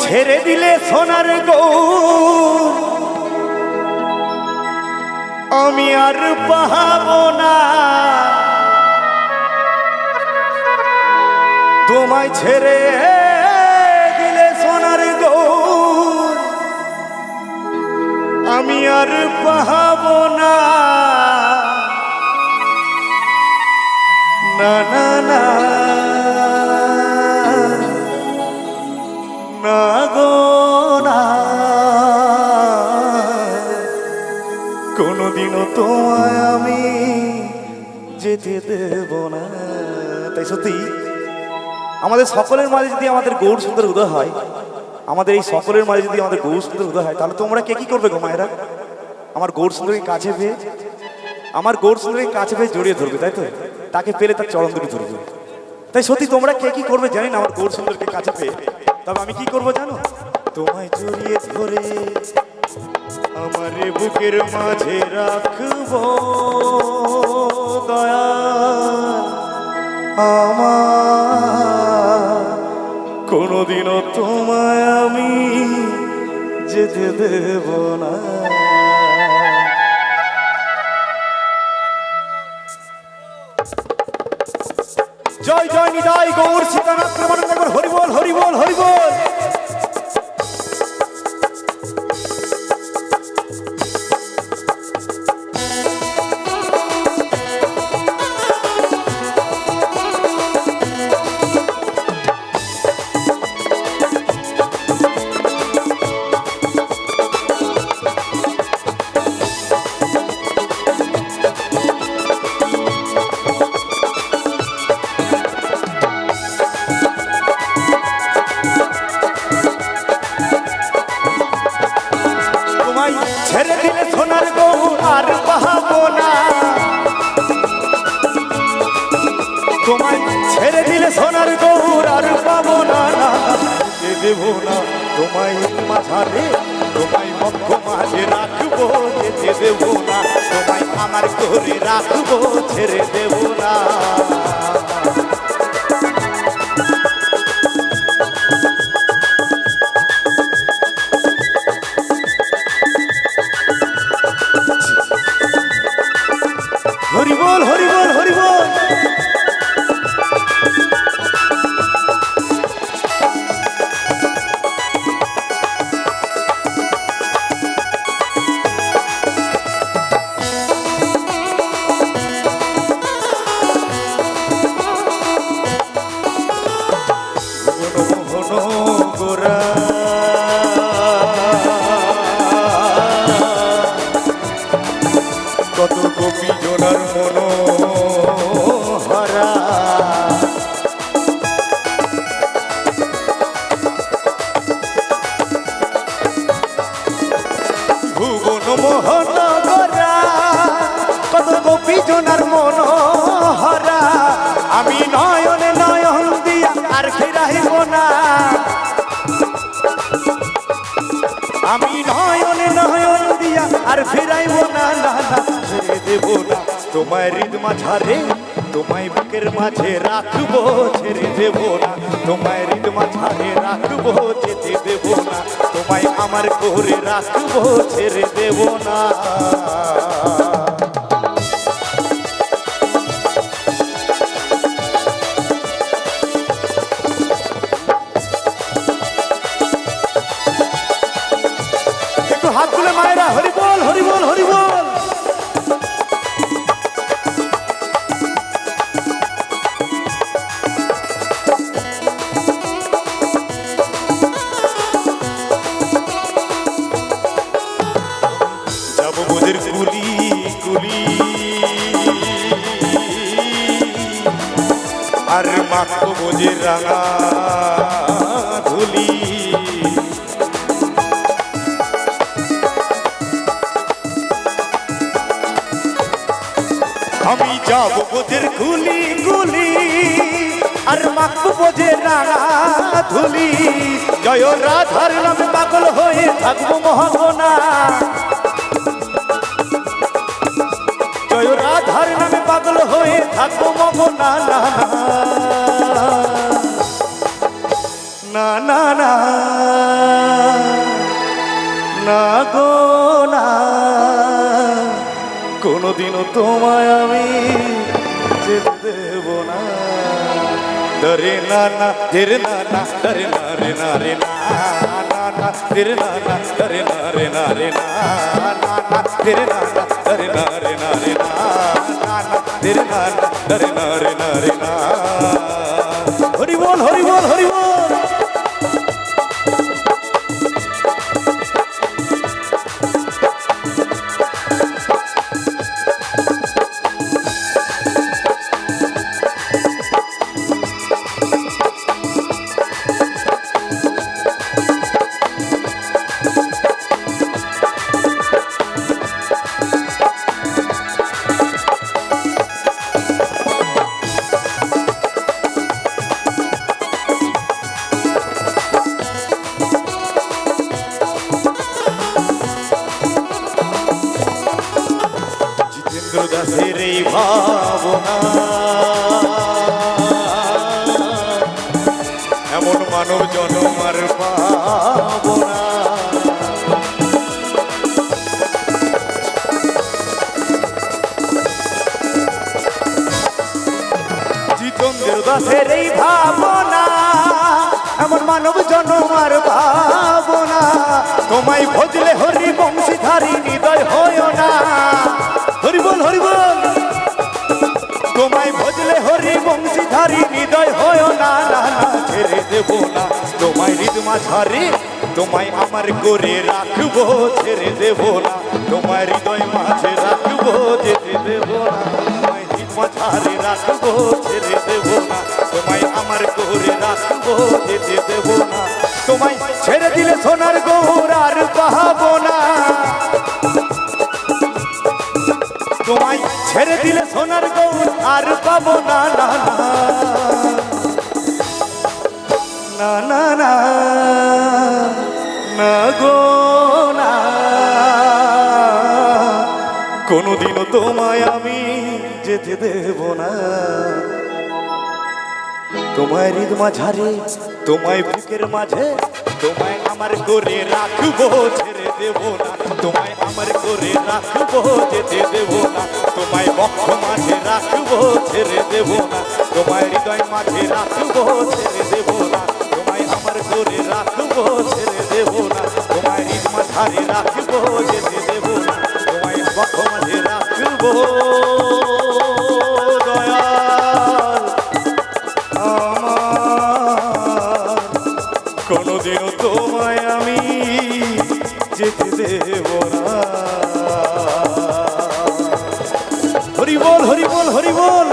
ছেড়ে দিলে সোনার গৌর আমি আর পাহাবো না, তোমায় ছেড়ে দিলে সোনার গৌর আমি আর পাহাবো না, না না না না গো না, কোনোদিনও তোমায় আমি যেতে দেব না। তাই সত্যি আমাদের সকলের মাঝে যদি আমাদের গৌর সুন্দর উদয় হয়, আমাদের এই সকলের মাঝে যদি আমাদের গৌর সুন্দর উদয় হয়, তাহলে তোমরা কে কি করবে গো মায়েরা? আমার গৌর সুন্দরকে কাছে পেয়ে, আমার গৌর সুন্দরকে কাছে পেয়ে জড়িয়ে ধরবে, তাই তো? তাকে পেলে তার চরণ দুটি ধরবে। তাই সত্যি তোমরা কে কি করবে জানি না আমার গৌর সুন্দরকে কাছে পেয়ে, তবে আমি কি করবো জানো? তোমায় জড়িয়ে ধরে আমার বুকের মাঝে রাখবো দয়া আমার, কোনোদিনও তোমায় আমি যেতে দেব না। জয় জয় নিতাই গৌর সীতানাথ প্রেমানন্দ হরি বল হরি বল হরি বল। ছেড়ে দিলে সোনার গৌর আর পাহাবো না, তোমায় ছেড়ে দিলে সোনার গৌর আর পাবো না, যেতে দেব না তোমায় মাঝারে, তোমায় মক্ষ মাঝে রাখবো, যেতে দেব না তোমায় আমার করে রাখবো, ছেড়ে দেব না। হরি বল হরি বল হরি বল। গোরা কত গোপী জোনার মন হারা, ভুবন মোহন গোরা কত গোপী জোনার মন হারা, আমি নয়নে নয়ন দিয়া আর ফিরাইব না, আমি নয়নে নয়ন দিয়া আর ফিরাইব না, না না ছেড়ে দেব না তোমায় হৃদ মাঝারে, তোমায় বুকের মাঝে রাখবো, ছেড়ে দেব না তোমায় হৃদ মাঝারে রাখবো, যেতে দেব না তোমায় আমার করে রাখবো, ছেড়ে দেব না। একটু হাত তুলে মায়েরা হরি বল হরি বল হরি বল। যাব বোধের কুলি কুলি আর মাখো বোঝের রাঙা ধুলি, আমি যাব বোঝের কুলি কুলি আর মাখো বোঝের রাঙা ধুলি, জয় রাধার নামে পাগল হয়ে থাকবো মহাগনা, জয় রাধার নামে পাগল হয়ে থাকবো মগনা, না না না না না গো না, কোনোদিনও তোমায় আমি যেতে দেব না। দরে না না ধীরে না না দরে না রে না রে না না না ধীরে না না দরে না রে না রে না না না ধীরে না না দরে না রে না রে না না না ধীরে না না দরে না রে না রে না। হরি বল হরি বল হরি বল। দাসের এই ভাবনা, এমন মানব জনম আর পাবো না। জিতেন্দ্র দাসের এই ভাবনা, এমন মানব জনম আর পাবো না। তোমায় ভজলে হরি বংশীধারী হৃদয় হয় না। হরি বল হরি বল। তোমায় ভজলে হরি বংশীধারী হৃদয় হয় না না না ছেড়ে দেব না তোমায় হৃদ মাঝারে, তোমায় আমার করে রাখবো ছেড়ে দেব না তোমায় হৃদয় মাঝে রাখবো যেতে দেব না। তোমায় হৃদ মাঝারে রাখবো ছেড়ে দেব না তোমায় আমার করে রাখবো যেতে দেব না। তোমায় ছেড়ে দিলে সোনার গৌর আর পাবো না। তোমায় ছেড়ে দিলে সোনার গৌর আর পাবো না না না না না না গো না, কোনোদিনও তোমায় আমি যেতে দেব না। তোমায় হৃদ মাঝারে, তোমায় বুকের মাঝে, তোমায় আমার করে রাখবো ছেড়ে দেব না তোমায় আমার করে রাখবো যেতে দেব না। তোমায় বক্ষ মাঝে রাখবো ছেড়ে দেব না তোমায় হৃদয় মাঝে রাখবো ছেড়ে দেব না তোমায় আমার করে রাখবো ছেড়ে দেব না তোমায় হৃদ মাঝারে রাখবো যেতে দেব না তোমায় বক্ষ মাঝে রাখবো। দয়াল আমার, কোনোদিনও তোমায় আমি যেতে দেব না। হরি বল হরি বল হরি বল।